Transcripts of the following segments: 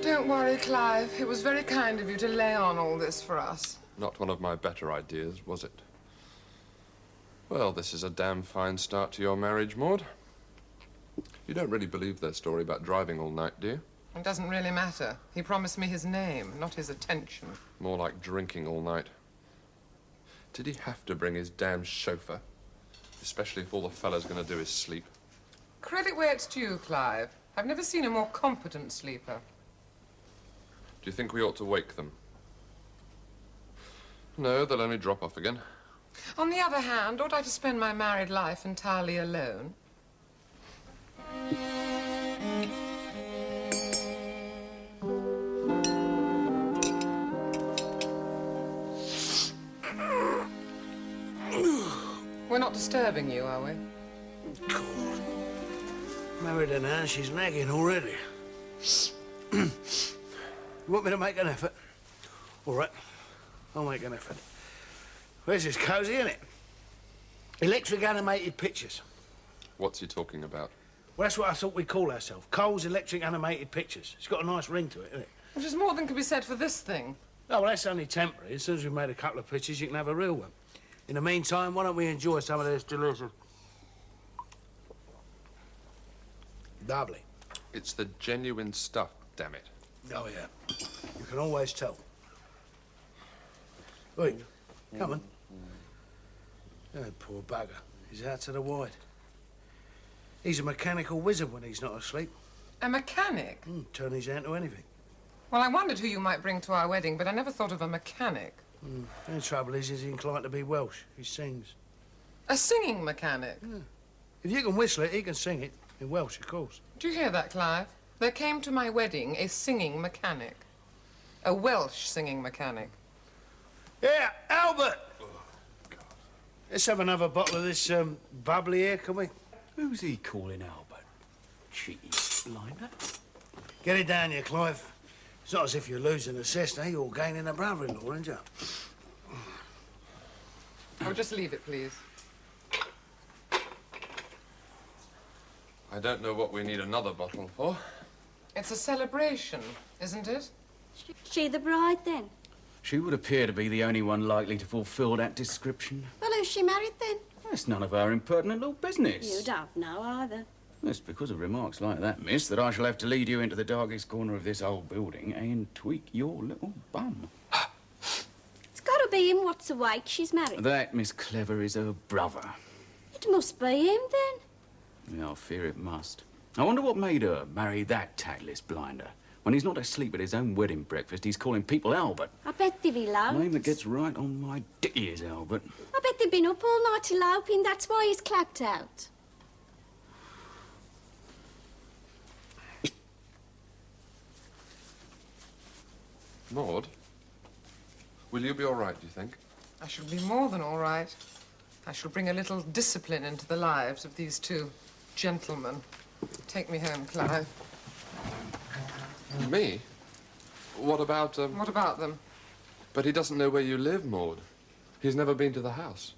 Don't worry, Clive. It was very kind of you to lay on all this for us. Not one of my better ideas, was it? Well, this is a damn fine start to your marriage, Maud. You don't really believe their story about driving all night, do you? It doesn't really matter. He promised me his name, not his attention. More like drinking all night. Did he have to bring his damn chauffeur? Especially if all the fella's going to do is sleep. Credit where it's due, Clive. I've never seen a more competent sleeper. Do you think we ought to wake them? No, they'll only drop off again. On the other hand, ought I to spend my married life entirely alone? We're not disturbing you, are we? God. Married her now, she's nagging already. You want me to make an effort? All right, I'll make an effort. Where's this cosy, isn't it? Electric animated pictures. What's he talking about? Well, that's what I thought we'd call ourselves. Cole's Electric Animated Pictures. It's got a nice ring to it, isn't it? Which is more than can be said for this thing. Oh, well, that's only temporary. As soon as we've made a couple of pictures, you can have a real one. In the meantime, why don't we enjoy some of this delicious... Lovely. It's the genuine stuff, damn it. Oh, yeah. You can always tell. Wait, come on. Oh, poor bugger. He's out to the wide. He's a mechanical wizard when he's not asleep. A mechanic? Turn his hand to anything. Well, I wondered who you might bring to our wedding, but I never thought of a mechanic. The only trouble is he's inclined to be Welsh. He sings. A singing mechanic? Yeah. If you can whistle it, he can sing it. In Welsh, of course. Do you hear that, Clive? There came to my wedding a singing mechanic. A Welsh singing mechanic. Yeah, Albert! Oh, God. Let's have another bottle of this bubbly here, can we? Who's he calling Albert? Cheeky blinder. Get it down here, Clive. It's not as if you're losing a sister, you're gaining a brother-in-law, aren't you? Oh, just leave it, please. I don't know what we need another bottle for. It's a celebration, isn't it? She the bride, then? She would appear to be the only one likely to fulfil that description. Well, who's she married, then? That's none of our impertinent little business. You don't know, either. It's because of remarks like that, miss, that I shall have to lead you into the darkest corner of this old building and tweak your little bum. It's got to be him what's awake she's married. That, Miss Clever, is her brother. It must be him, then. Yeah, I fear it must. I wonder what made her marry that tactless blinder. When he's not asleep at his own wedding breakfast, he's calling people Albert. I bet they've eloped. Name that gets right on my dicky is Albert. I bet they've been up all night eloping. That's why he's clapped out. Maud, will you be all right, do you think? I shall be more than all right. I shall bring a little discipline into the lives of these two gentlemen. Take me home, Clive. Me? What about, What about them? But he doesn't know where you live, Maud. He's never been to the house.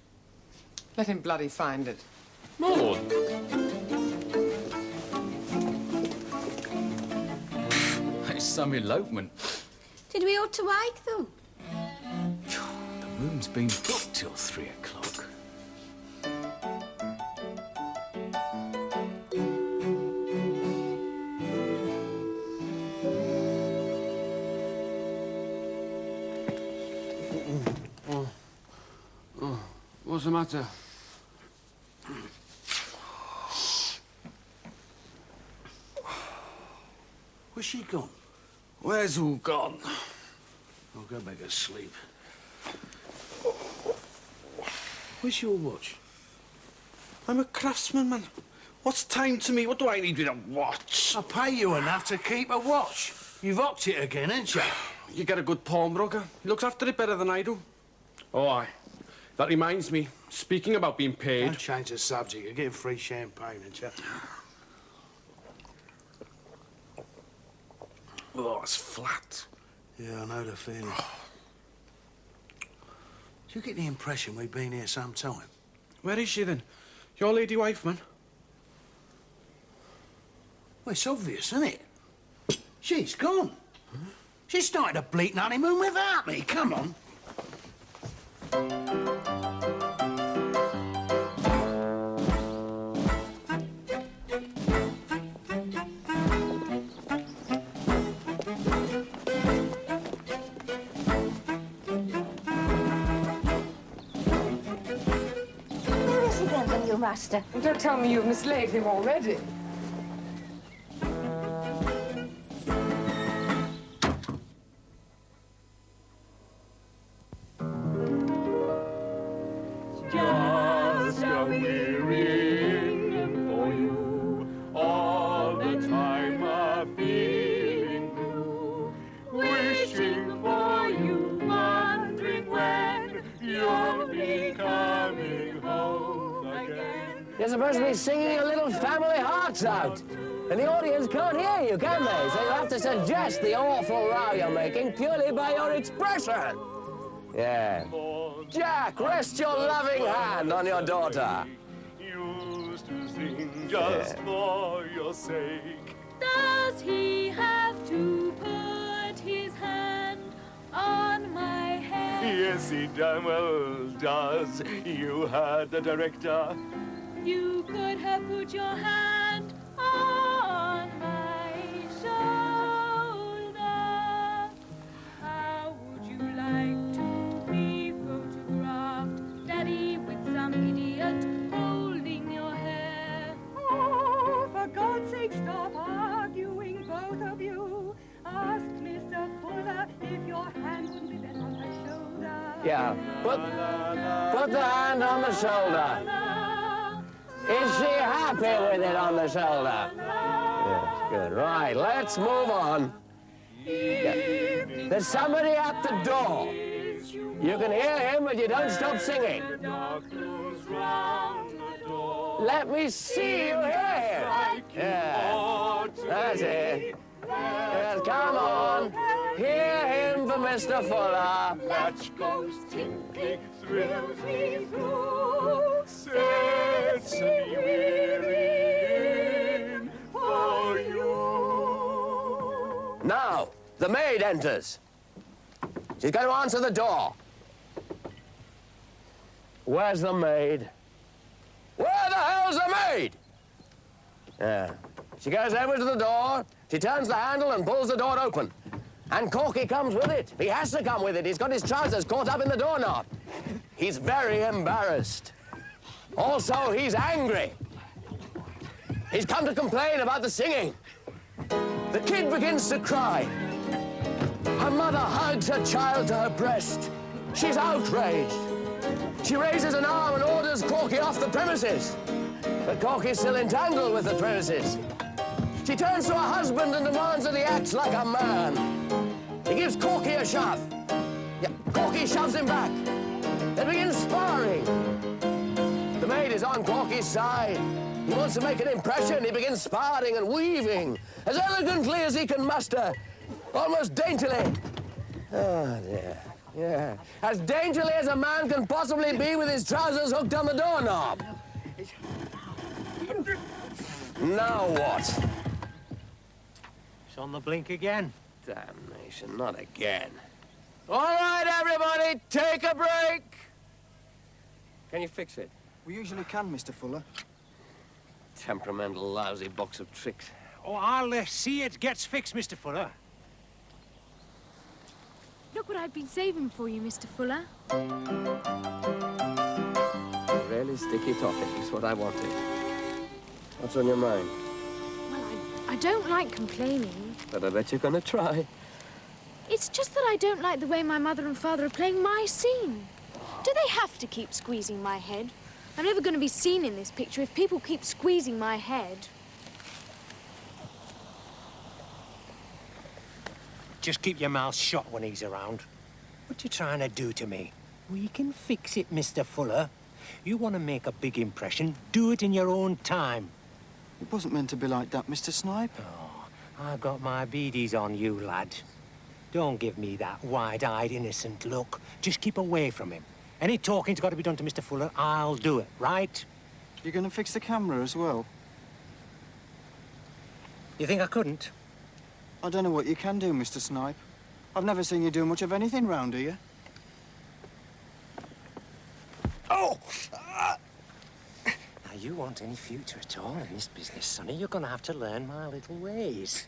Let him bloody find it. Maud! It's some elopement. Did we ought to wake them? The room's been booked till 3 o'clock. What's the matter? Where's she gone? Where's who gone? I'll go back to sleep. Where's your watch? I'm a craftsman, man. What's time to me? What do I need with a watch? I pay you enough to keep a watch. You've ocked it again, ain't you? You get a good pawnbroker. He looks after it better than I do. Oh, aye. That reminds me, speaking about being paid... Don't change the subject. You're getting free champagne, ain't you? Oh, it's flat. Yeah, I know the feeling. Do you get the impression we've been here some time? Where is she, then? Your lady wife, man? Well, it's obvious, isn't it? She's gone. She started a bleating honeymoon without me. Come on. Where is he then, your master? Well, don't tell me you've mislaid him already. Just a wearying for you, all the time a feeling blue, wishing for you, wondering when you'll be coming home again. You're supposed to be singing your little family hearts out. And the audience can't hear you, can they? So you have to suggest the awful row you're making purely by your expression. Yeah. Jack, rest your loving hand on your daughter. Used to sing just for your sake. Does he have to put his hand on my head? Yes, he damn well does. You heard the director. You could have put your hand on my shoulder. How would you like to be photographed, Daddy, with some idiot holding your hair? Oh, for God's sake, stop arguing, both of you. Ask Mr. Fuller if your hand wouldn't be better on my shoulder. Yeah, put the hand on the shoulder. Is she happy with it on the shoulder? Yes, good. Right, let's move on. Yeah. There's somebody at the door. You can hear him, but you don't stop singing. Let me see you hear him. Yeah, that's it. Yes, come on. Hear him for Mr. Fuller. Match goes tinkling, thrills me through, sets me wearying for you. Now, the maid enters. She's going to answer the door. Where's the maid? Where the hell's the maid? Yeah. She goes over to the door, she turns the handle and pulls the door open. And Corky comes with it. He has to come with it. He's got his trousers caught up in the doorknob. He's very embarrassed. Also, he's angry. He's come to complain about the singing. The kid begins to cry. Her mother hugs her child to her breast. She's outraged. She raises an arm and orders Corky off the premises. But Corky's still entangled with the premises. She turns to her husband and demands that he acts like a man. He gives Corky a shove. Yeah, Corky shoves him back. They begin sparring. The maid is on Corky's side. He wants to make an impression. He begins sparring and weaving as elegantly as he can muster, almost daintily. Oh, dear. Yeah, as daintily as a man can possibly be with his trousers hooked on the doorknob. Now what? It's on the blink again. Damnation, not again. All right, everybody, take a break. Can you fix it? We usually can, Mr. Fuller. Temperamental, lousy box of tricks. Oh, I'll see it gets fixed, Mr. Fuller. Look what I've been saving for you, Mr. Fuller. Really sticky toffee is what I wanted. What's on your mind? Well, I don't like complaining. But I bet you're gonna try. It's just that I don't like the way my mother and father are playing my scene. Do they have to keep squeezing my head? I'm never going to be seen in this picture if people keep squeezing my head. Just keep your mouth shut when he's around. What you trying to do to me? We can fix it, Mr. Fuller. You want to make a big impression, do it in your own time. It wasn't meant to be like that, Mr. Snipe. Oh, I've got my beadies on you, lad. Don't give me that wide-eyed, innocent look. Just keep away from him. Any talking's got to be done to Mr. Fuller, I'll do it, right? You're going to fix the camera as well? You think I couldn't? I don't know what you can do, Mr. Snipe. I've never seen you do much of anything round here. Oh! Now, you want any future at all in this business, sonny, you're going to have to learn my little ways.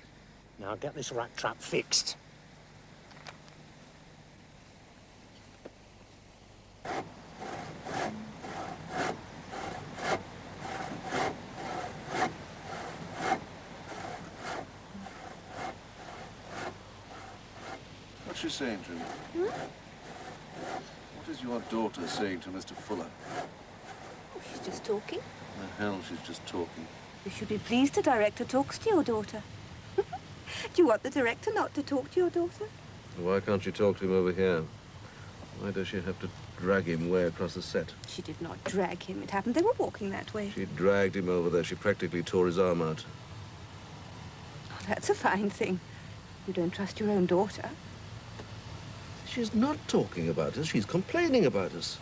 Now, get this rat trap fixed. What's she saying to him? What is your daughter saying to Mr. Fuller? Oh, she's just talking. The hell, she's just talking. You should be pleased the director talks to your daughter. Do you want the director not to talk to your daughter? Why can't she talk to him over here? Why does she have to drag him way across the set? She did not drag him. It happened they were walking that way. She dragged him over there. She practically tore his arm out. Oh, that's a fine thing. You don't trust your own daughter. She's not talking about us. She's complaining about us.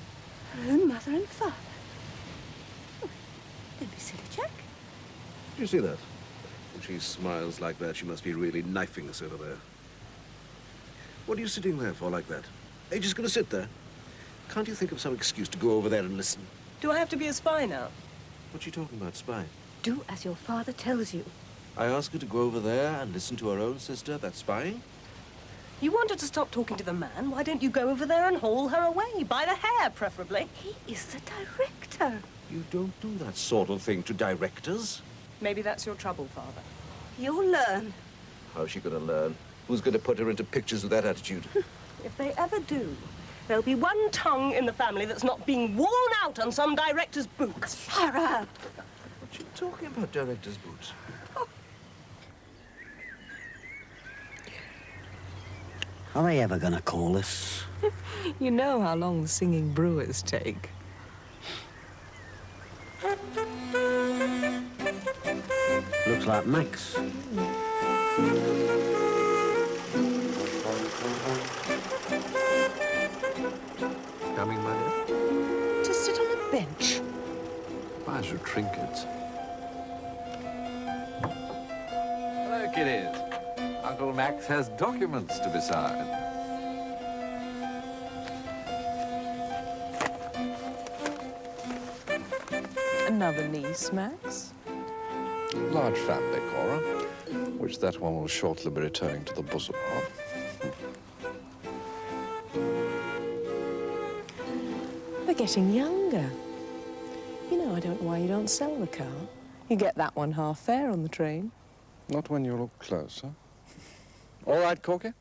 Her own mother and father. Oh, don't be silly, Jack. Do you see that? When she smiles like that, she must be really knifing us over there. What are you sitting there for like that? Are you just going to sit there? Can't you think of some excuse to go over there and listen? Do I have to be a spy now? What's she talking about, spy? Do as your father tells you. I ask her to go over there and listen to her own sister. That's spying? You want her to stop talking to the man? Why don't you go over there and haul her away? By the hair, preferably. He is the director. You don't do that sort of thing to directors. Maybe that's your trouble, Father. You'll learn. How's she going to learn? Who's going to put her into pictures with that attitude? If they ever do, there'll be one tongue in the family that's not being worn out on some director's boots. Horror! What's she talking about, director's boots? Are they ever going to call us? You know how long the singing brewers take. Looks like Max. Coming, my dear? To sit on a bench. Buys your trinkets. Hello, kiddies. Uncle Max has documents to be signed. Another niece, Max? Large family, Cora, which that one will shortly be returning to the bosom of. They're getting younger. You know, I don't know why you don't sell the car. You get that one half fare on the train. Not when you look closer. All right, Corky?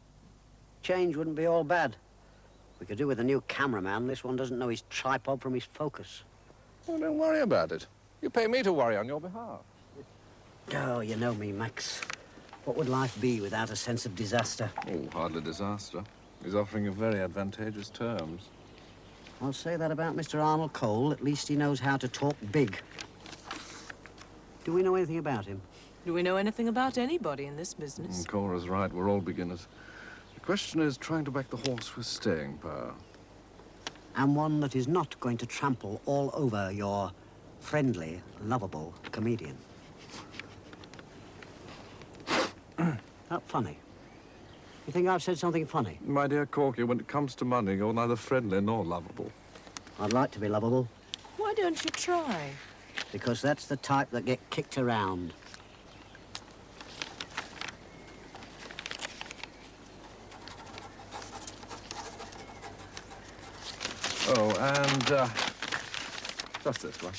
Change wouldn't be all bad. We could do with a new cameraman. This one doesn't know his tripod from his focus. Oh, don't worry about it. You pay me to worry on your behalf. Oh, you know me, Max. What would life be without a sense of disaster? Oh, hardly disaster. He's offering you very advantageous terms. I'll say that about Mr. Arnold Cole. At least he knows how to talk big. Do we know anything about him? Do we know anything about anybody in this business? Cora's right. We're all beginners. The question is trying to back the horse with staying power. And one that is not going to trample all over your friendly, lovable comedian. Not funny. You think I've said something funny? My dear Corky, when it comes to money, you're neither friendly nor lovable. I'd like to be lovable. Why don't you try? Because that's the type that get kicked around. Oh, and, just this one.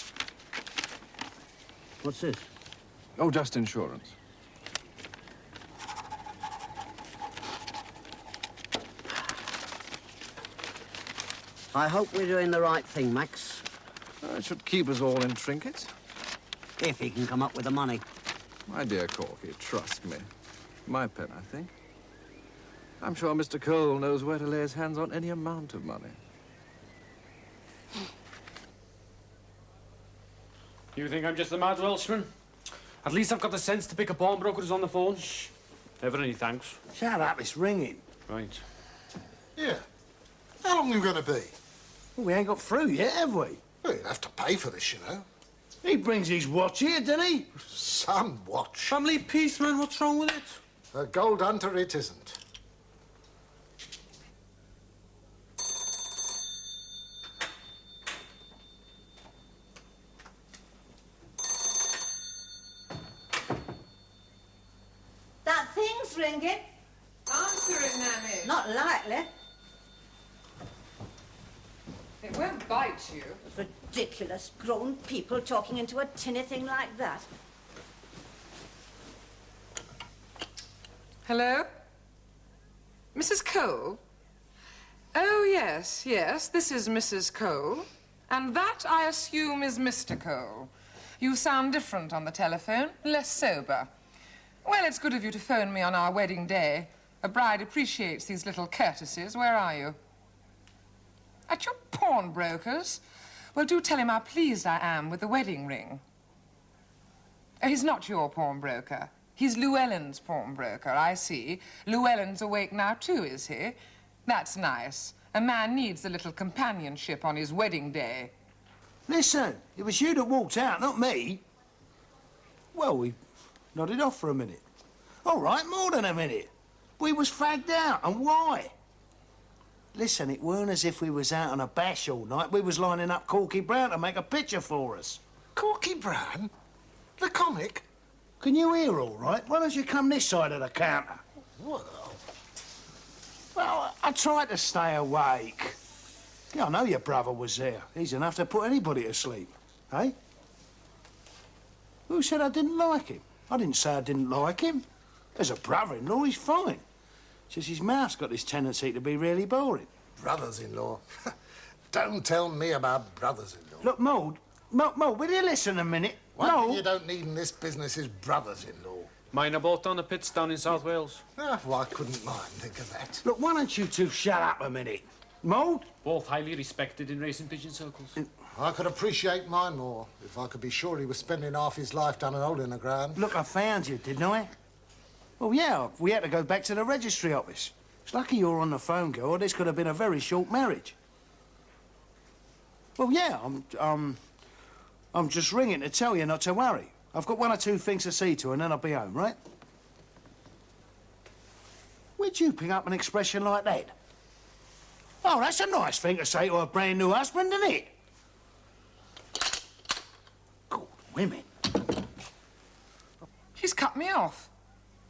What's this? Oh, just insurance. I hope we're doing the right thing, Max. It should keep us all in trinkets. If he can come up with the money. My dear Corky, trust me. My pen, I think. I'm sure Mr. Cole knows where to lay his hands on any amount of money. You think I'm just a mad Welshman? At least I've got the sense to pick a pawnbroker who's on the phone. Shh. Never any thanks. Shut up, it's ringing. Right. Yeah. How long are you going to be? We ain't got through yet, have we? Well, you'll have to pay for this, you know. He brings his watch here, doesn't he? Some watch. Family peace, man. What's wrong with it? A gold hunter it isn't. Not likely. It won't bite you. Ridiculous. Grown people talking into a tinny thing like that. Hello? Mrs. Cole? Oh, yes, yes, this is Mrs. Cole. And that, I assume, is Mr. Cole. You sound different on the telephone, less sober. Well, it's good of you to phone me on our wedding day. A bride appreciates these little courtesies. Where are you? At your pawnbroker's? Well, do tell him how pleased I am with the wedding ring. Oh, he's not your pawnbroker. He's Llewellyn's pawnbroker, I see. Llewellyn's awake now, too, is he? That's nice. A man needs a little companionship on his wedding day. Listen, it was you that walked out, not me. Well, we nodded off for a minute. All right, more than a minute. We was fagged out, and why? Listen, it weren't as if we was out on a bash all night. We was lining up Corky Brown to make a picture for us. Corky Brown? The comic? Can you hear all right? Why don't you come this side of the counter? Well, I tried to stay awake. Yeah, I know your brother was there. He's enough to put anybody to sleep, eh? Who said I didn't like him? I didn't say I didn't like him. As a brother-in-law, he's fine. Just his mouth's got this tendency to be really boring. Brothers-in-law? Don't tell me about brothers-in-law. Look, Maud, will you listen a minute? One no. thing you don't need in this business is brothers-in-law. Mine are both on the pits down in South Wales. Well, I couldn't mind think of that. Look, why don't you two shut up a minute? Maud? Both highly respected in racing pigeon circles. I could appreciate mine more if I could be sure he was spending half his life down an hole in the ground. Look, I found you, didn't I? Well, yeah, we had to go back to the registry office. It's lucky you're on the phone, girl, or this could have been a very short marriage. Well, yeah, I'm just ringing to tell you not to worry. I've got one or two things to see to, and then I'll be home, right? Where'd you pick up an expression like that? Oh, that's a nice thing to say to a brand new husband, isn't it? Good women. He's cut me off.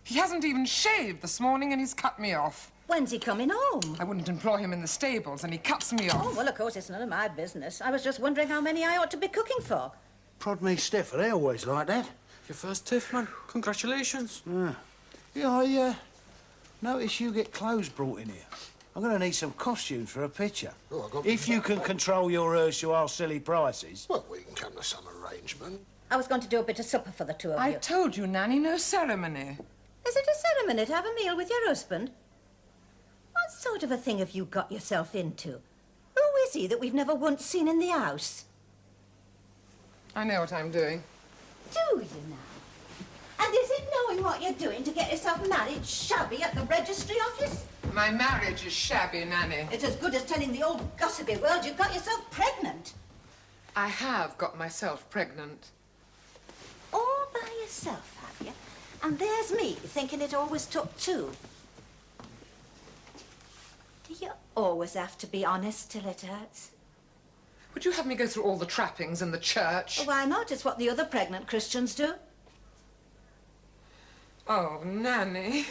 He hasn't even shaved this morning and he's cut me off. When's he coming home? I wouldn't employ him in the stables and he cuts me off. Oh, well, of course, it's none of my business. I was just wondering how many I ought to be cooking for. Prod me stiff, are they always like that? Your first tiff, man. Congratulations. Yeah, I notice you get clothes brought in here. I'm going to need some costumes for a picture. Oh, if you can control your urge to ask silly prices. Well, we can come to some arrangement. I was going to do a bit of supper for the two of you. I told you, Nanny, no ceremony. Is it a ceremony to have a meal with your husband? What sort of a thing have you got yourself into? Who is he that we've never once seen in the house? I know what I'm doing. Do you now? And is it knowing what you're doing to get yourself married shabby at the registry office? My marriage is shabby, Nanny. It's as good as telling the old gossipy world you've got yourself pregnant. I have got myself pregnant. All by yourself, have you? And there's me thinking it always took two. Do you always have to be honest till it hurts? Would you have me go through all the trappings in the church? Why not? It's what the other pregnant Christians do. Oh, Nanny.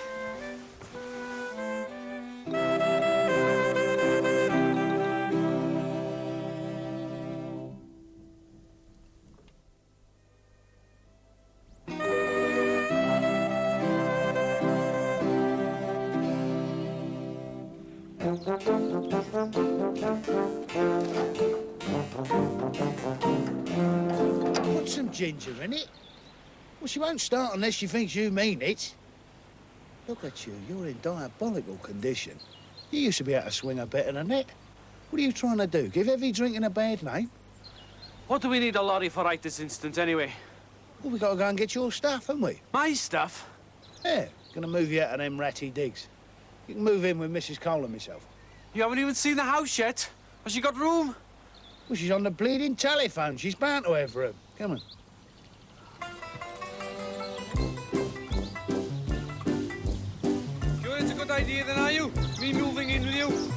Put some ginger in it. Well, she won't start unless she thinks you mean it. Look at you, you're in diabolical condition. You used to be able to swing her better than that. What are you trying to do, give heavy drinking a bad name? What do we need a lorry for right this instant, anyway? Well, we got to go and get your stuff, haven't we? My stuff? Yeah, gonna move you out of them ratty digs. You can move in with Mrs. Cole and myself. You haven't even seen the house yet? Has she got room? Well, she's on the bleeding telephone. She's bound to have room. Come on. Sure it's a good idea then, are you? Me moving in with you?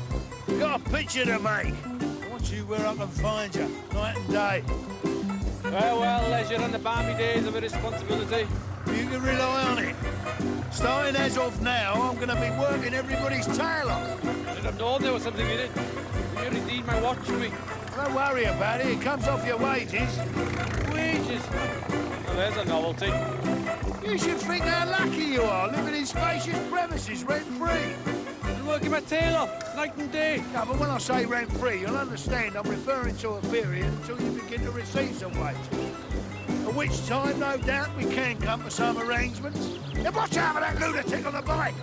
Got a picture to make. I want you where I can find you, night and day. Well, leisure and the balmy days of a responsibility. You can rely on it. Starting as of now, I'm going to be working everybody's tail off. I'd have known there was something in it. You redeemed my watch for me. Don't worry about it. It comes off your wages. Wages? Well, there's a novelty. You should think how lucky you are, living in spacious premises rent-free. I'm working my tail off, night and day. No, but when I say rent-free, you'll understand I'm referring to a period until you begin to receive some wages. At which time, no doubt, we can come to some arrangements. Now watch out for that lunatic on the bike!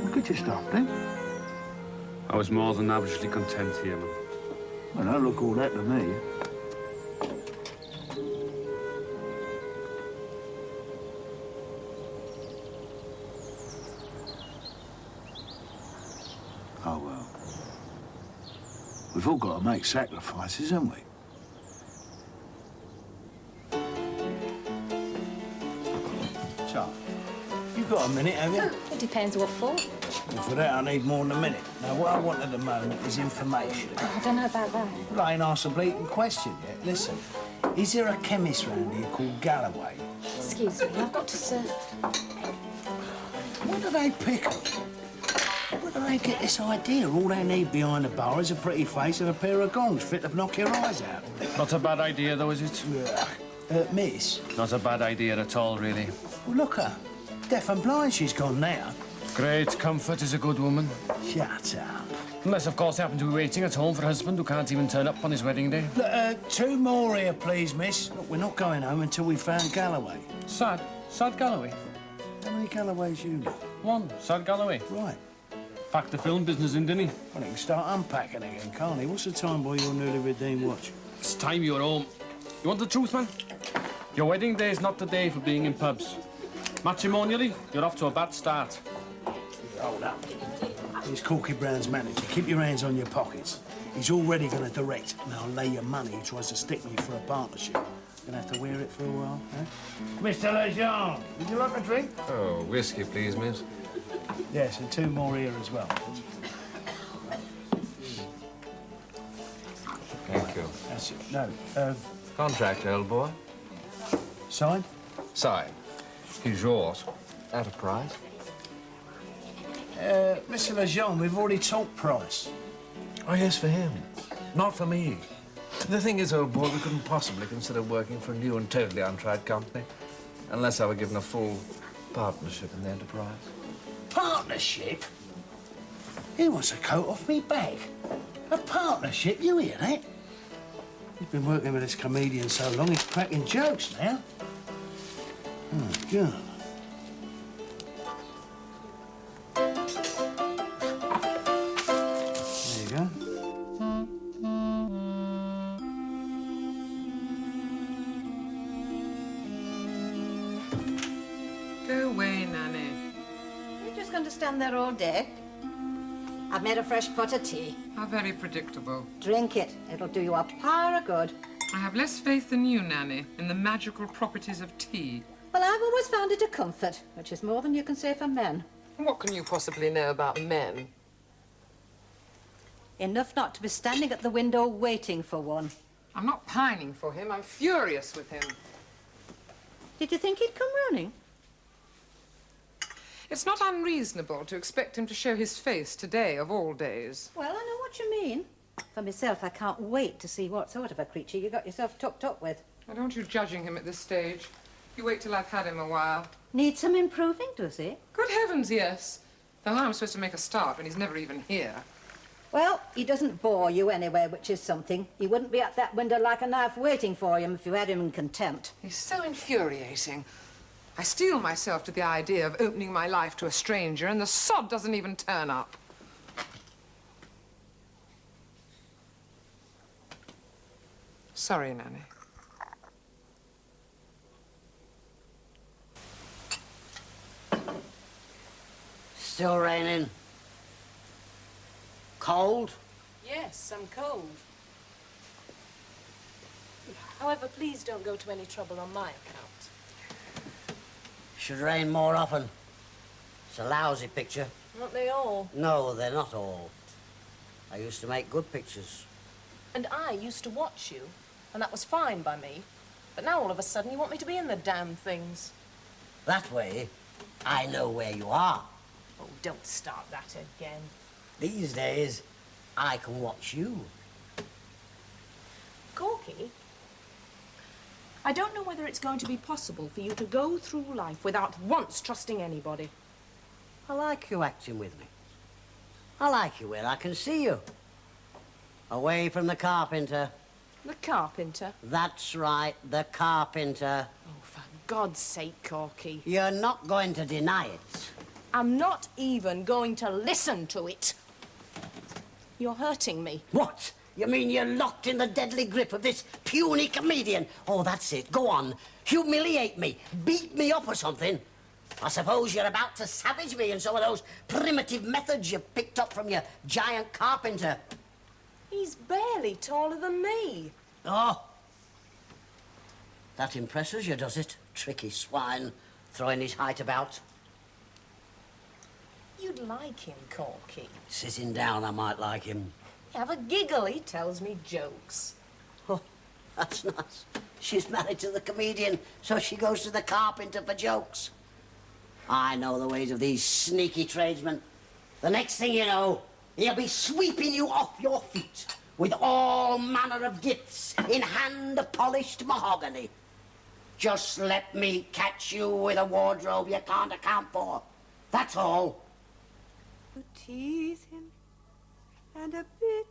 Look at your stuff, then. I was more than averagely content here, man. Well, don't look all that to me. Oh, well. We've all got to make sacrifices, haven't we? So, you've got a minute, have you? It depends what for. Well, for that, I need more than a minute. Now, what I want at the moment is information. I don't know about that. Well, I ain't asked a blatant question yet. Listen, is there a chemist round here called Galloway? Excuse me, I've got to serve. Where do they pick 'em? Where do they get this idea? All they need behind the bar is a pretty face and a pair of gongs fit to knock your eyes out. Not a bad idea, though, is it? Miss? Not a bad idea at all, really. Well, look her. Deaf and blind she's gone now. Great comfort is a good woman. Shut up. Unless, of course, they happen to be waiting at home for a husband who can't even turn up on his wedding day. Look, 2 more here, please, miss. Look, we're not going home until we've found Galloway. Sad? Sad Galloway? How many Galloways you know? One. Sad Galloway. Right. Packed the film business in, didn't he? Well, he can start unpacking again, can't he? What's the time by your newly redeemed watch? It's time you were home. You want the truth, man? Your wedding day is not the day for being in pubs. Matrimonially, you're off to a bad start. Hold up. Here's Corky Brown's manager. Keep your hands on your pockets. He's already going to direct, and I'll lay your money he tries to stick me for a partnership. Gonna have to wear it for a while, eh? Mr. Lejean, would you like a drink? Oh, whiskey, please, miss. Yes, and 2 more here as well. Thank you. That's it. No, Contract, old boy. Signed? Signed. He's yours. At a price. Mr. Lejean, we've already talked price. Oh, yes, for him. Not for me. The thing is, old boy, we couldn't possibly consider working for a new and totally untried company unless I were given a full partnership in the enterprise. Partnership? He wants a coat off me back. A partnership? You hear that? He's been working with this comedian so long, he's cracking jokes now. Oh, God. There you go. Go away, Nanny. You're just going to stand there all day? I've made a fresh pot of tea. How very predictable. Drink it. It'll do you a pile of good. I have less faith than you, Nanny, in the magical properties of tea. Well, I've always found it a comfort, which is more than you can say for men. What can you possibly know about men? Enough not to be standing at the window waiting for one. I'm not pining for him. I'm furious with him. Did you think he'd come running? It's not unreasonable to expect him to show his face today, of all days. Well, I know what you mean. For myself, I can't wait to see what sort of a creature you got yourself tucked up with. Why don't you judging him at this stage? You wait till I've had him a while. Needs some improving, does he? Good heavens, yes. Though I'm supposed to make a start when he's never even here. Well, he doesn't bore you anyway, which is something. He wouldn't be at that window like a knife waiting for him if you had him in contempt. He's so infuriating. I steel myself to the idea of opening my life to a stranger, and the sod doesn't even turn up. Sorry, Nanny. Still raining. Cold? Yes, I'm cold. However, please don't go to any trouble on my account. Should rain more often. It's a lousy picture. Aren't they all? No, they're not all. I used to make good pictures. And I used to watch you, and that was fine by me. But now all of a sudden you want me to be in the damn things. That way, I know where you are. Oh, don't start that again. These days, I can watch you. Corky, I don't know whether it's going to be possible for you to go through life without once trusting anybody. I like you acting with me. I like you where I can see you. Away from the carpenter. The carpenter? That's right, the carpenter. Oh, for God's sake, Corky. You're not going to deny it. I'm not even going to listen to it. You're hurting me. What? You mean you're locked in the deadly grip of this puny comedian? Oh, that's it. Go on. Humiliate me. Beat me up or something. I suppose you're about to savage me in some of those primitive methods you picked up from your giant carpenter. He's barely taller than me. Oh. That impresses you, does it? Tricky swine, throwing his height about. You'd like him, Corky. Sitting down, I might like him. Have a giggle, he tells me jokes. Oh, that's nice. She's married to the comedian, so she goes to the carpenter for jokes. I know the ways of these sneaky tradesmen. The next thing you know, he'll be sweeping you off your feet with all manner of gifts in hand-polished mahogany. Just let me catch you with a wardrobe you can't account for. That's all. To tease him, and a bit,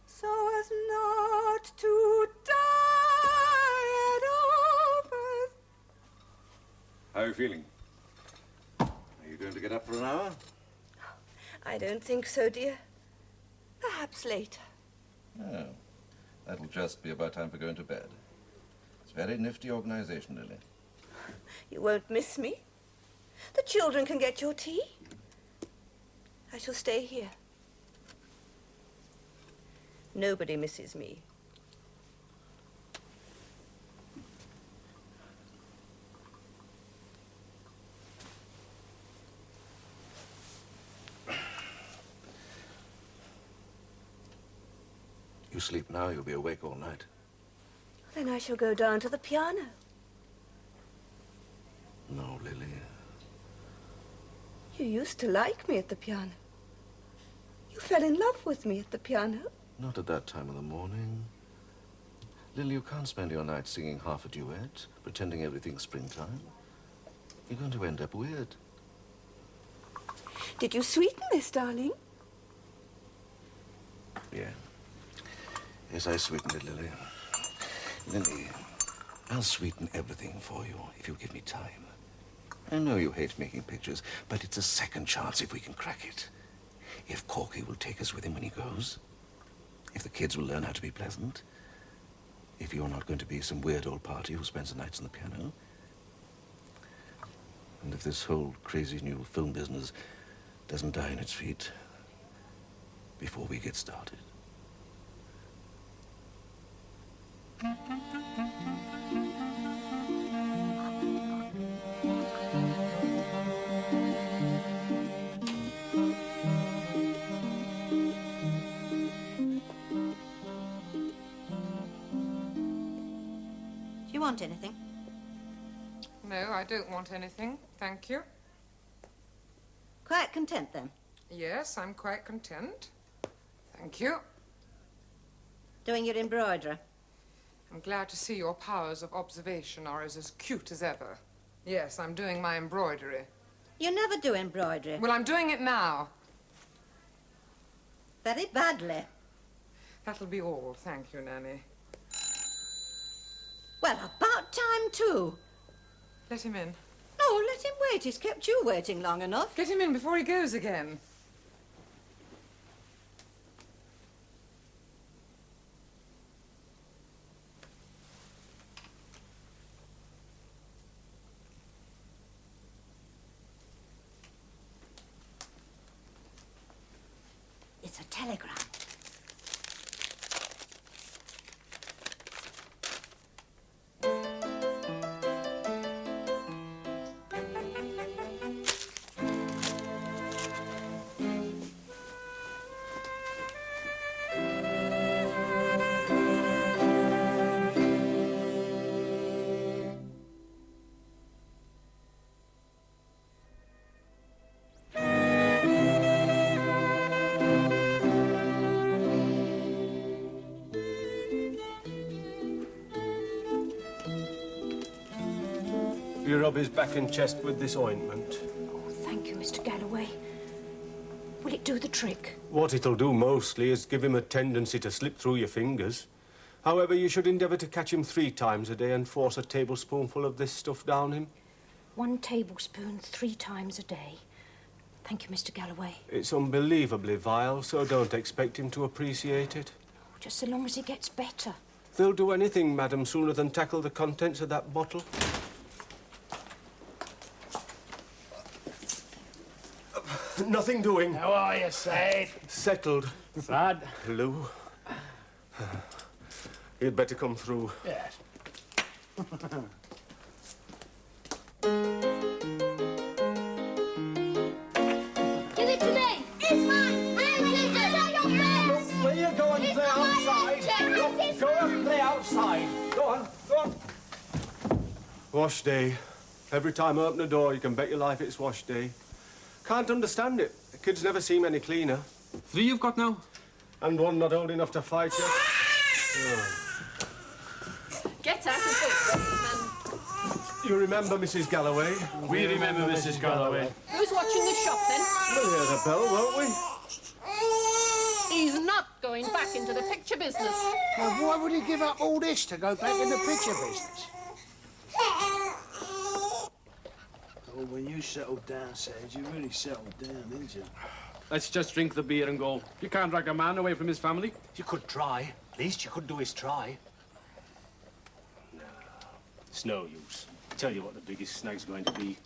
so as not to die at all first. How are you feeling? Are you going to get up for an hour? I don't think so, dear. Perhaps later. Oh, that'll just be about time for going to bed. It's a very nifty organization, Lily. You won't miss me. The children can get your tea. I shall stay here. Nobody misses me. You sleep now, you'll be awake all night. Then I shall go down to the piano. No, Lily. You used to like me at the piano. You fell in love with me at the piano. Not at that time of the morning. Lily, you can't spend your night singing half a duet, pretending everything's springtime. You're going to end up weird. Did you sweeten this, darling? Yeah. Yes, I sweetened it, Lily. Lily, I'll sweeten everything for you if you give me time. I know you hate making pictures, but it's a second chance if we can crack it. If Corky will take us with him when he goes, if the kids will learn how to be pleasant, if you're not going to be some weird old party who spends the nights on the piano, and if this whole crazy new film business doesn't die on its feet before we get started. Do you want anything? No, I don't want anything, thank you. Quite content, then? Yes, I'm quite content. Thank you. Doing your embroidery? I'm glad to see your powers of observation are as cute as ever. Yes, I'm doing my embroidery. You never do embroidery. Well, I'm doing it now. Very badly. That'll be all, thank you, Nanny. Well, about time, too. Let him in. No, let him wait. He's kept you waiting long enough. Get him in before he goes again. It's a telegram. you rub his back and chest with this ointment. Oh, thank you, Mr. Galloway. Will it do the trick? What it'll do mostly is give him a tendency to slip through your fingers. However, you should endeavour to catch him 3 times a day and force a tablespoonful of this stuff down him. 1 tablespoon 3 times a day. Thank you, Mr. Galloway. It's unbelievably vile, so don't expect him to appreciate it. Oh, just so long as he gets better. They'll do anything, madam, sooner than tackle the contents of that bottle. Nothing doing. How are you, Sad? Settled. Sad? Lou. You'd better come through. Yes. Give it to me. It's mine. I'm going to show your face. Will you go and play outside? Go and play outside. Go on, go on. Wash day. Every time I open the door, you can bet your life it's wash day. Can't understand it. The kids never seem any cleaner. 3 you've got now? And 1 not old enough to fight you. Oh. Get out of this, man. You remember Mrs. Galloway? We remember Mrs. Galloway. Who's watching the shop, then? We'll hear the bell, won't we? He's not going back into the picture business. Well, why would he give up all this to go back in the picture business? Oh, when you settled down, Sage, you really settled down, didn't you? Let's just drink the beer and go. You can't drag a man away from his family. You could try. At least you could do is try. No, it's no use. Tell you what the biggest snag's going to be.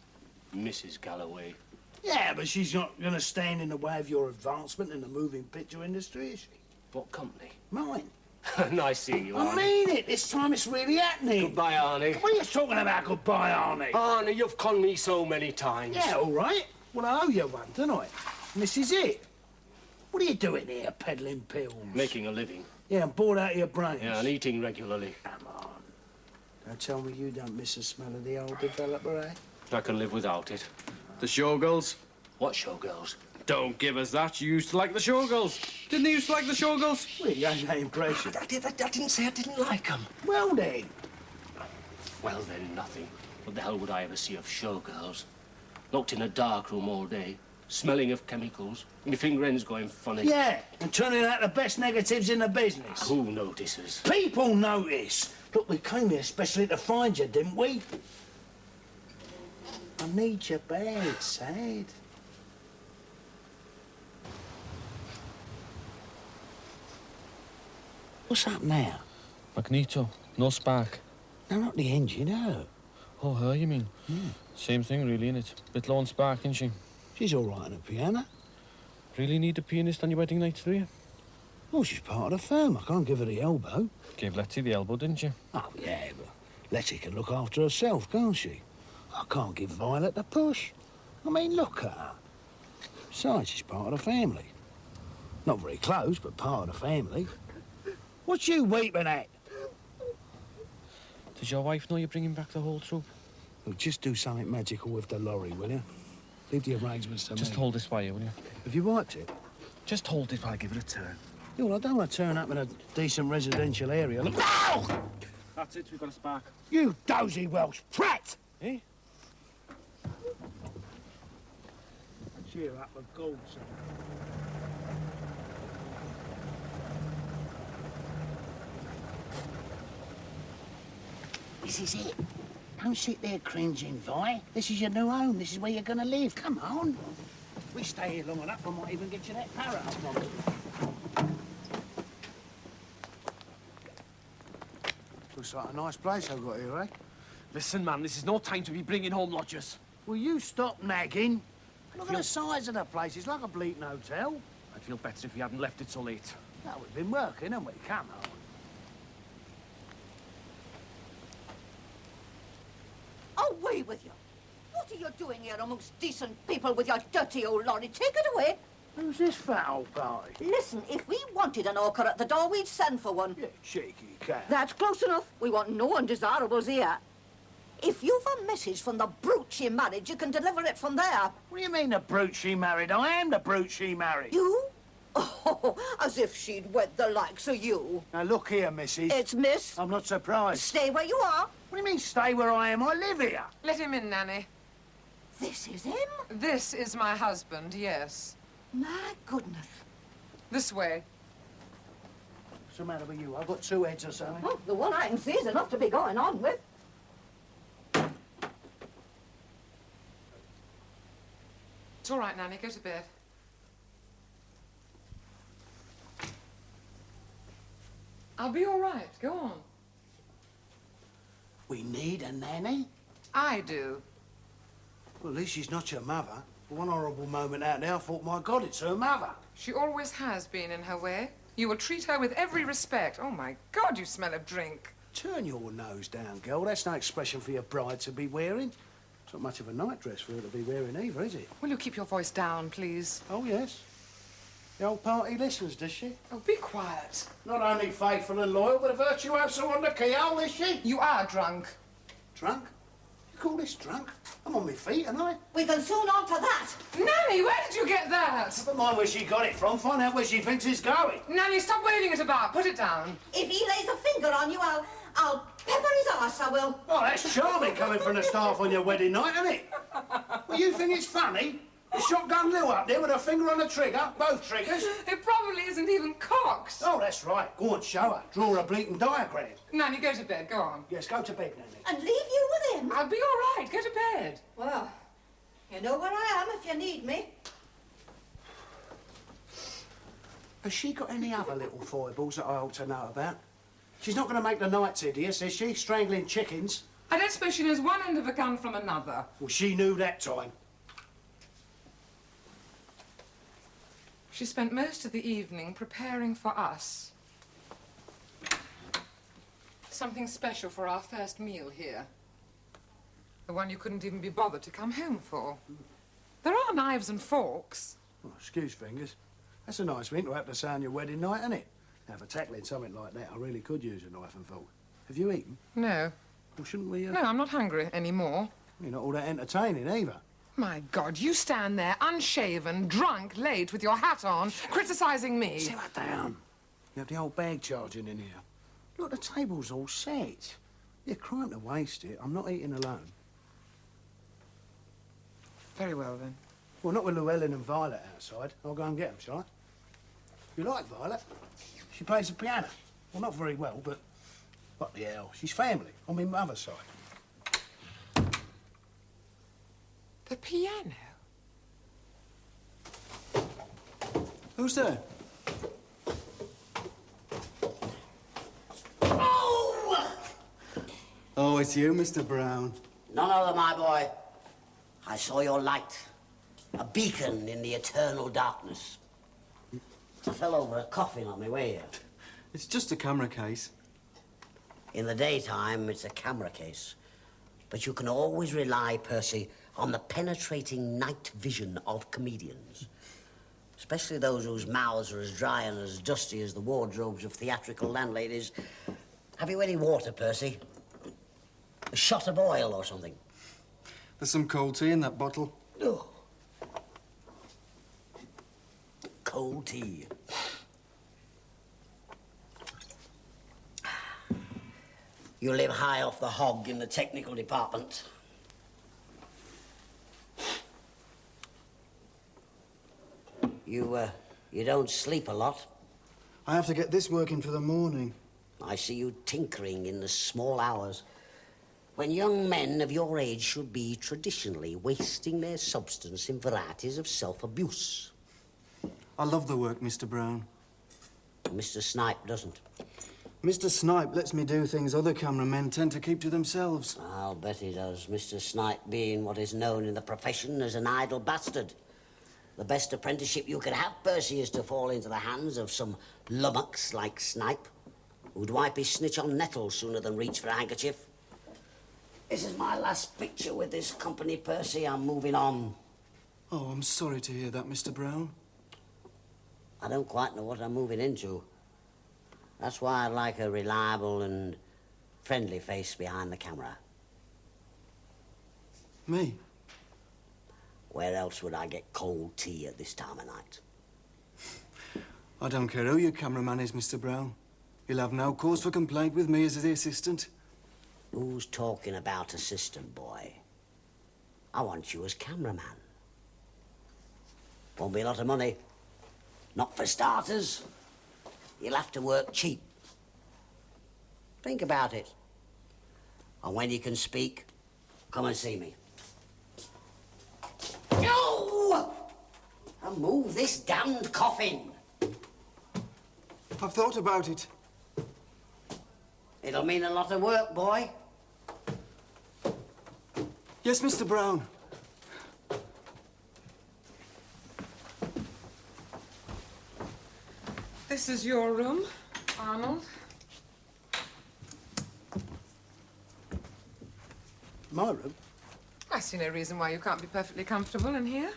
Mrs. Galloway. Yeah, but she's not going to stand in the way of your advancement in the moving picture industry, is she? What company? Mine. Nice seeing you, Arnie. I mean it. This time it's really happening. Goodbye, Arnie. What are you talking about, goodbye, Arnie? Arnie, you've conned me so many times. Yeah, all right. Well, I owe you one, don't I? And this is it. What are you doing here, peddling pills? Making a living. Yeah, and bored out of your brains. Yeah, and eating regularly. Come on. Don't tell me you don't miss the smell of the old developer, eh? I can live without it. The showgirls? What showgirls? Don't give us that. You used to like the showgirls. Didn't you used to like the showgirls? Well, you gave that impression. I didn't say I didn't like them. Well, then. Well, then, nothing. What the hell would I ever see of showgirls? Locked in a dark room all day, smelling of chemicals, my finger ends going funny. Yeah, and turning out the best negatives in the business. Who notices? People notice. Look, we came here especially to find you, didn't we? I need you bad, Sad. What's up now? Magneto. No spark. No, not the engine, her. Oh, her, you mean? Same thing, really, innit? Bit low on spark, isn't she? She's all right on the piano. Really need a pianist on your wedding night, do you? Oh, she's part of the firm. I can't give her the elbow. Gave Letty the elbow, didn't you? Oh, yeah, but Letty can look after herself, can't she? I can't give Violet the push. I mean, look at her. Besides, she's part of the family. Not very close, but part of the family. What you weeping at? Does your wife know you're bringing back the whole troop? Well, just do something magical with the lorry, will you? Leave the arrangements to me. Just hold this wire, will you? Have you wiped it? Just hold it while I give it a turn. Yeah, well, I don't want to turn up in a decent residential area. Look. No! That's it, we've got a spark. You dozy Welsh prat! Eh? Cheer up, for God's sake. This is it. Don't sit there cringing, Vi. This is your new home. This is where you're going to live. Come on. We stay here long enough, I might even get you that parrot up from it. Looks like a nice place I've got here, eh? Listen, man, this is no time to be bringing home lodgers. Will you stop nagging? Look at the size of the place. It's like a bleating hotel. I'd feel better if you hadn't left it so late. No, we've been working, haven't we? Come on. Away with you. What are you doing here amongst decent people with your dirty old lorry? Take it away. Who's this fat old party? Listen, if we wanted an hawker at the door, we'd send for one. You cheeky cat. That's close enough. We want no undesirables here. If you've a message from the brute she married, you can deliver it from there. What do you mean, the brute she married? I am the brute she married. You? Oh, as if she'd wed the likes of you. Now, look here, missus. It's Miss. I'm not surprised. Stay where you are. What do you mean, stay where I am? I live here. Let him in, Nanny. This is him? This is my husband, yes. My goodness. This way. What's the matter with you? I've got two heads or something. Oh, the one I can see is enough to be going on with. It's all right, Nanny. Go to bed. I'll be all right. Go on. We need a nanny? I do. Well, at least she's not your mother. For one horrible moment out there, I thought, my God, it's her mother. She always has been in her way. You will treat her with every respect. Oh, my God, you smell of drink. Turn your nose down, girl. That's no expression for your bride to be wearing. It's not much of a nightdress for her to be wearing either, is it? Will you keep your voice down, please? Oh, yes. The old party listens, does she? Oh, be quiet. Not only faithful and loyal, but a virtuoso on the keyhole, is she? You are drunk. Drunk? You call this drunk? I'm on my feet, aren't I? We can soon alter that. Nanny, where did you get that? Never mind where she got it from. Find out where she thinks it's going. Nanny, stop waving it about. Put it down. If he lays a finger on you, I'll pepper his arse, I will. Oh, that's charming coming from the staff on your wedding night, isn't it? Well, you think it's funny? The shotgun Lou up there with her finger on the trigger, both triggers. It probably isn't even cocked. Oh, that's right. Go on, show her. Draw her a bleating diagram. Nanny, go to bed. Go on. Yes, go to bed, Nanny. And leave you with him? I'll be all right. Go to bed. Well, you know where I am if you need me. Has she got any other little foibles that I ought to know about? She's not going to make the nights hideous, is she? Strangling chickens. I don't suppose she knows one end of a gun from another. Well, she knew that time. She spent most of the evening preparing for us. Something special for our first meal here. The one you couldn't even be bothered to come home for. There are knives and forks. Oh, excuse fingers. That's a nice thing to have to say on your wedding night, isn't it? Now, for tackling something like that, I really could use a knife and fork. Have you eaten? No. Well, shouldn't we... No, I'm not hungry anymore. You're not all that entertaining, either. My God, you stand there, unshaven, drunk, late, with your hat on, criticising me. Simmer down. You have the old bag charging in here. Look, the table's all set. You're crime to waste it. I'm not eating alone. Very well, then. Well, not with Llewellyn and Violet outside. I'll go and get them, shall I? You like Violet? She plays the piano. Well, not very well, but... What the hell? She's family, on my mother's side. The piano? Who's there? Oh, it's you, Mr. Brown. None other, my boy. I saw your light, a beacon in the eternal darkness. I fell over a coffin on my way here. It's just a camera case. In the daytime, it's a camera case. But you can always rely, Percy, on the penetrating night vision of comedians. Especially those whose mouths are as dry and as dusty as the wardrobes of theatrical landladies. Have you any water, Percy? A shot of oil or something? There's some cold tea in that bottle. Oh. Cold tea. You live high off the hog in the technical department. You don't sleep a lot. I have to get this working for the morning. I see you tinkering in the small hours, when young men of your age should be traditionally wasting their substance in varieties of self-abuse. I love the work, Mr. Brown. Mr. Snipe doesn't. Mr. Snipe lets me do things other cameramen tend to keep to themselves. I'll bet he does, Mr. Snipe being what is known in the profession as an idle bastard. The best apprenticeship you could have, Percy, is to fall into the hands of some lummox like Snipe, who'd wipe his snitch on nettles sooner than reach for a handkerchief. This is my last picture with this company, Percy. I'm moving on. Oh, I'm sorry to hear that, Mr. Brown. I don't quite know what I'm moving into. That's why I like a reliable and friendly face behind the camera. Me? Where else would I get cold tea at this time of night? I don't care who your cameraman is, Mr. Brown. You'll have no cause for complaint with me as the assistant. Who's talking about assistant, boy? I want you as cameraman. Won't be a lot of money. Not for starters. You'll have to work cheap. Think about it. And when you can speak, come and see me. No! And move this damned coffin. I've thought about it. It'll mean a lot of work, boy. Yes, Mr. Brown. This is your room, Arnold. My room? I see no reason why you can't be perfectly comfortable in here.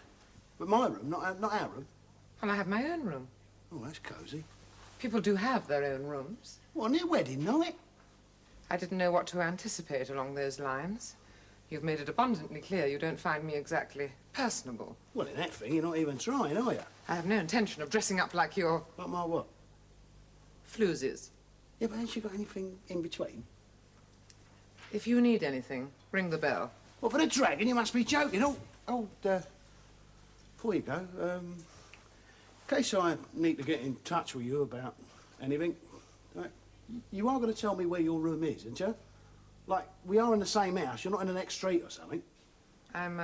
But my room, not our room. Well, I have my own room. Oh, that's cosy. People do have their own rooms. Well, on your wedding night? I didn't know what to anticipate along those lines. You've made it abundantly clear you don't find me exactly personable. Well, in that thing, you're not even trying, are you? I have no intention of dressing up like your... Like my what? Floozies. Yeah, but ain't you got anything in between? If you need anything, ring the bell. Well, for the dragon, you must be joking. Before you go, in case I need to get in touch with you about anything, you are going to tell me where your room is, aren't you? Like, we are in the same house. You're not in the next street or something. I'm,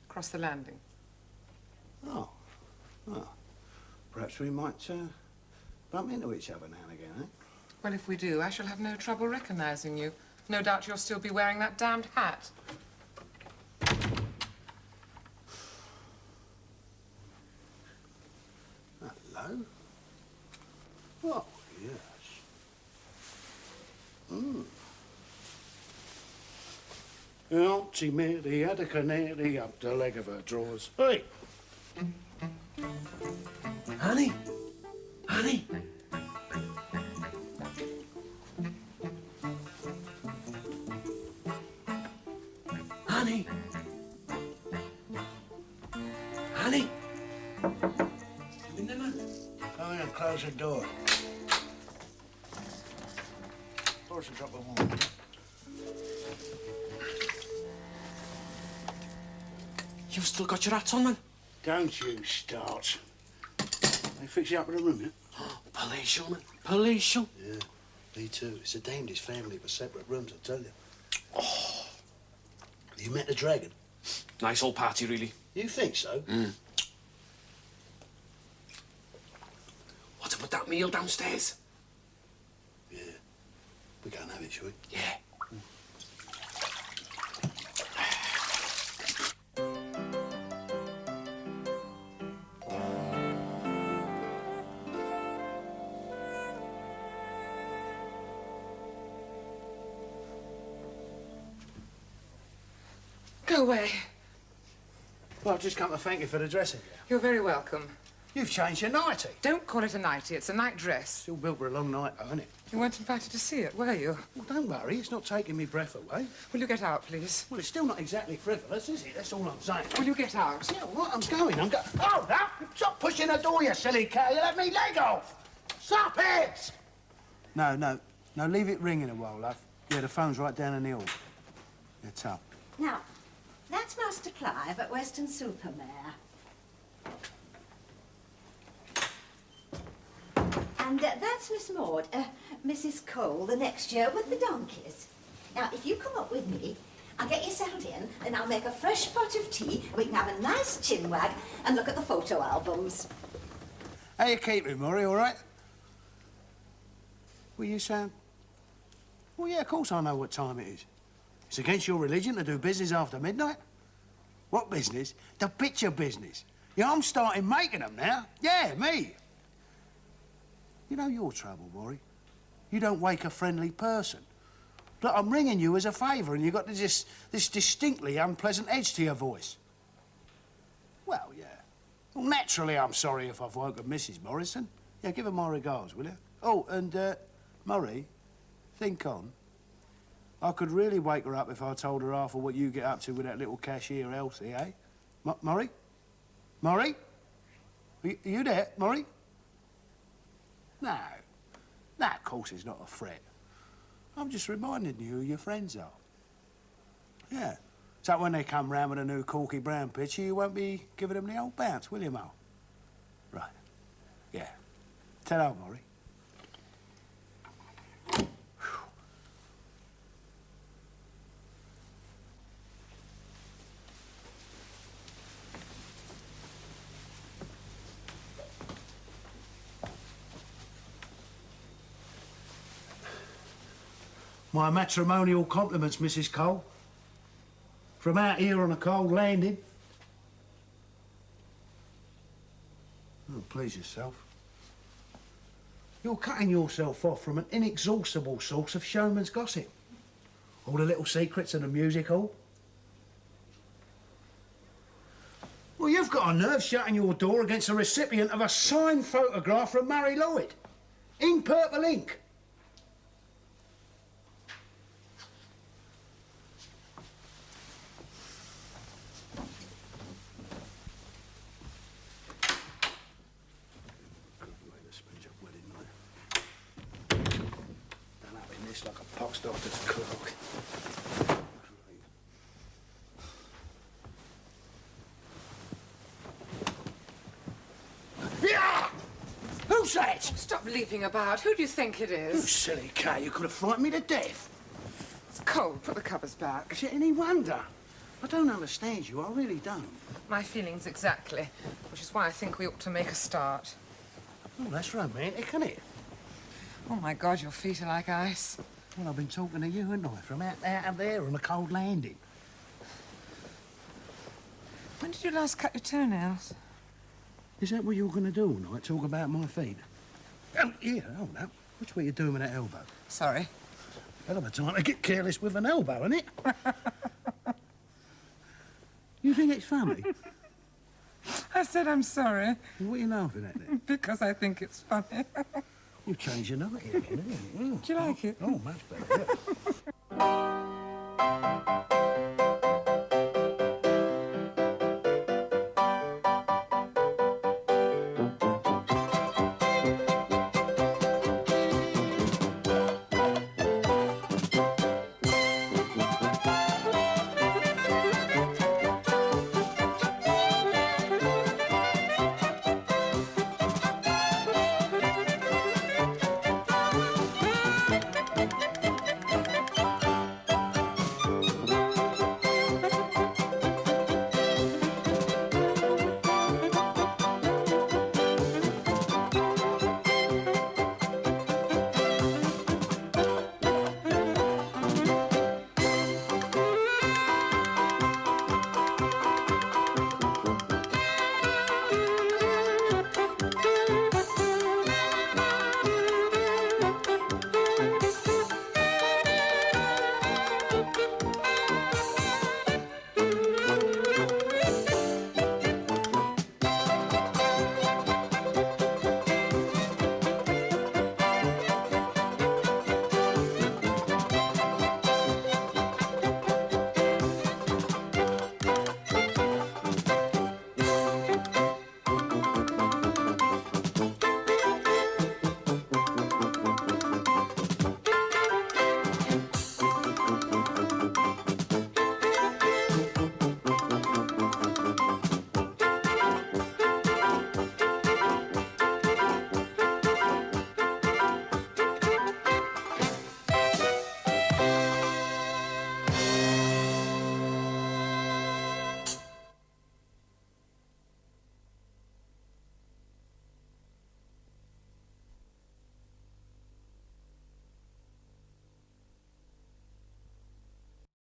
across the landing. Oh. Perhaps we might, bump into each other now and again, eh? Well, if we do, I shall have no trouble recognizing you. No doubt you'll still be wearing that damned hat. Hello? Oh, yes. Auntie Mary had a canary up the leg of her drawers. Hey! Honey? Honey? Honey? Honey? You in there, man? Come in and close the door. Pour us a drop of water. You've still got your hat on, man? Don't you start. They fix you up in a room, yeah? Palatial, man. Palatial. Yeah, me too. It's a damnedest family for separate rooms, I tell you. Oh. You met the dragon? Nice old party, really. You think so? What about that meal downstairs? Yeah. We go and have it, shall we? Yeah. Go away. Well, I've just come to thank you for the dressing gown. You're very welcome. You've changed your nightie. Don't call it a nightie. It's a night dress. Still built for a long night, though, isn't it? You weren't invited to see it, were you? Well, don't worry. It's not taking me breath away. Will you get out, please? Well, it's still not exactly frivolous, is it? That's all I'm saying. Will you get out? Yeah, all right, I'm going. Oh, now! Stop pushing the door, you silly cow. You let me leg off. Stop it! No, leave it ringing a while, love. Yeah, the phone's right down in the hall. Yeah, tough. Now, that's Master Clive at Weston-super-Mare. And that's Miss Maud, Mrs. Cole, the next year with the donkeys. Now, if you come up with me, I'll get you settled in, and I'll make a fresh pot of tea, we can have a nice chinwag and look at the photo albums. How you keeping, Murray, all right? Well, you sound... Well, yeah, of course I know what time it is. It's against your religion to do business after midnight. What business? The picture business. Yeah, I'm starting making them now. Yeah, me. You know your trouble, Maury. You don't wake a friendly person. Look, I'm ringing you as a favour and you've got this distinctly unpleasant edge to your voice. Well, yeah. Well, naturally, I'm sorry if I've woken Mrs. Morrison. Yeah, give her my regards, will you? Oh, and, Murray, think on. I could really wake her up if I told her half of what you get up to with that little cashier Elsie, eh? Murray? Murray? Are you there, Murray? No. No, of course it's not a threat. I'm just reminding you who your friends are. Yeah. So when they come round with a new corky brown picture, you won't be giving them the old bounce, will you, Mo? Right. Yeah. Ta-ra, Murray. My matrimonial compliments, Mrs. Cole. From out here on a cold landing. Oh, please yourself. You're cutting yourself off from an inexhaustible source of showman's gossip. All the little secrets of the music hall. Well, you've got a nerve shutting your door against the recipient of a signed photograph from Murray Lloyd. In purple ink. Like a pox doctor's cloak. Yeah! Who's that? Stop leaping about. Who do you think it You is? silly cat, you could have frightened me to death. It's cold. Put the covers back. Is it any wonder? I don't understand you, I really don't. My feelings exactly, which is why I think we ought to make a start. Oh, that's romantic, isn't it? Oh, my God, your feet are like ice. Well, I've been talking to you, haven't I? From out there on a cold landing. When did you last cut your toenails? Is that what you're going to do all night, talk about my feet? Oh, yeah, hold up. Which way you doing with that elbow? Sorry. Hell of a time to get careless with an elbow, isn't it? You think it's funny? I said I'm sorry. What are you laughing at then? Because I think it's funny. You've changed your note here, haven't you? Do you like it? Oh, much better, yeah.